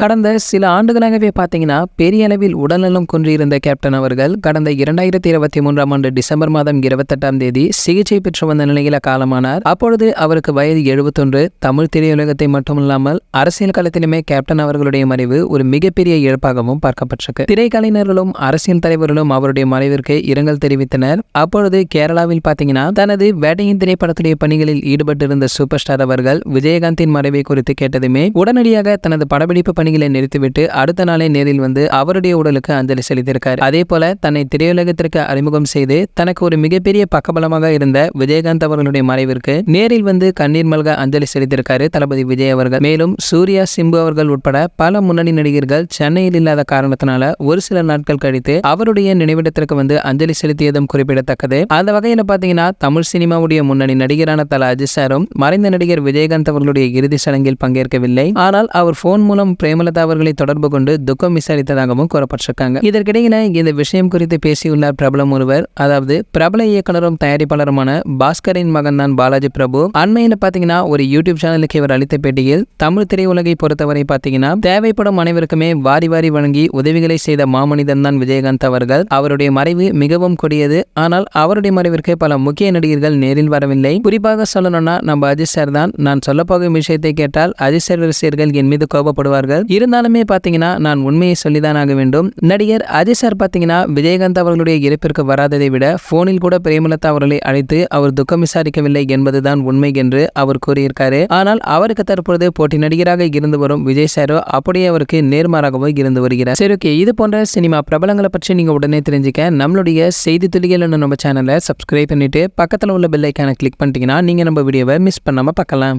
கடந்த சில ஆண்டுகளாகவே பார்த்தீங்கன்னா பெரிய அளவில் உடல்நலம் குன்றியிருந்த கேப்டன் அவர்கள் கடந்த 2023ஆம் ஆண்டு டிசம்பர் மாதம் 28ஆம் தேதி சிகிச்சை பெற்று வந்த நிலையில காலமானார். அப்பொழுது அவருக்கு வயது 71. தமிழ் திரையுலகத்தை மட்டுமில்லாமல் அரசியல் களத்திலுமே கேப்டன் அவர்களுடைய மறைவு ஒரு மிகப்பெரிய இழப்பாகவும் பார்க்கப்பட்டிருக்கு. திரைக்கலைஞர்களும் அரசியல் தலைவர்களும் அவருடைய மறைவிற்கு இரங்கல் தெரிவித்தனர். அப்பொழுது கேரளாவில் பார்த்தீங்கன்னா தனது வேட்டையின் திரைப்படத்துடைய பணிகளில் ஈடுபட்டிருந்த சூப்பர் ஸ்டார் அவர்கள் விஜயகாந்தின் மறைவை குறித்து கேட்டதுமே உடனடியாக தனது படப்பிடிப்பு பணிகளை நிறுத்திவிட்டு அடுத்த நாளே நேரில் வந்து அவருடைய உடலுக்கு அஞ்சலி செலுத்தியிருக்கார். அதே போல தன்னை திரையுலகத்திற்கு அறிமுகம் செய்து தனக்கு ஒரு மிகப்பெரிய பக்கபலமாக இருந்த விஜயகாந்த் அவர்களுடைய மறைவிற்கு நேரில் வந்து கண்ணீர் மல்க அஞ்சலி செலுத்தியிருக்காரு தளபதி விஜய் அவர்கள். மேலும் சூர்யா, சிம்பு அவர்கள் உட்பட பல முன்னணி நடிகர்கள் சென்னையில் இல்லாத காரணத்தினால ஒரு சில நாட்கள் கழித்து அவருடைய நினைவிடத்திற்கு வந்து அஞ்சலி செலுத்தியதும் குறிப்பிடத்தக்கது. அந்த வகையில் பார்த்தீங்கன்னா தமிழ் சினிமாவுடைய முன்னணி நடிகரான தல அஜித் சாரும் மறைந்த நடிகர் விஜயகாந்த் அவர்களுடைய இறுதி சடங்கில் பங்கேற்கவில்லை. ஆனால் அவர் போன் மூலம் பிரேமலதா அவர்களை தொடர்பு கொண்டு துக்கம் விசாரித்ததாகவும் கூறப்பட்டிருக்காங்க. இதற்கிடையில இந்த விஷயம் குறித்து பேசியுள்ளார் பிரபலம் ஒருவர். அதாவது பிரபல இயக்குனரும் தயாரிப்பாளருமான பாஸ்கரின் மகன் தான் பாலாஜி பிரபு. அண்மையில பாத்தீங்கன்னா ஒரு யூடியூப் சேனலுக்கு இவர் அளித்த பேட்டியில் தமிழ் திரையுலகை பொறுத்தவரை பாத்தீங்கன்னா தேவைப்படும் அனைவருக்குமே வாரி வாரி வழங்கி உதவிகளை செய்த மாமனிதன் தான் விஜயகாந்த் அவர்கள். அவருடைய மறைவு மிகவும் கொடியது. ஆனால் அவருடைய மறைவிற்கு பல முக்கிய நடிகர்கள் நேரில் வரவில்லை. குறிப்பாக சொல்லணும்னா நம்ம அஜித் சார் தான். நான் சொல்ல போகும் விஷயத்தை கேட்டால் அஜித் சார் ரசிகர்கள் என் மீது கோபப்படுவார்கள். இருந்தாலுமே பாத்தீங்கன்னா நான் உண்மையை சொல்லிதான் ஆக வேண்டும். நடிகர் அஜித் சார் பாத்தீங்கன்னா விஜயகாந்த் அவர்களுடைய இறப்பிற்கு வராததை விட போனில் கூட பிரேமலதா அவர்களை அழைத்து அவர் துக்கம் விசாரிக்கவில்லை என்பதுதான் உண்மை என்று அவர் கூறியிருக்காரு. ஆனால் அவருக்கு தற்பொழுது போட்டி நடிகராக இருந்து வரும் விஜய் சாரோ அப்படியே அவருக்கு நேர்மாறாகவோ இருந்து வருகிறார். சரி, ஓகே, இது போன்ற சினிமா பிரபலங்களை பற்றி நீங்க உடனே தெரிஞ்சுக்க நம்மளுடைய செய்தி துளிகள் நம்ம சேனலை சப்ஸ்கிரைப் பண்ணிட்டு பக்கத்துல உள்ள பெல் ஐக்கானை கிளிக் பண்ணிட்டீங்கன்னா நீங்க நம்ம வீடியோவை மிஸ் பண்ணாம பார்க்கலாம்.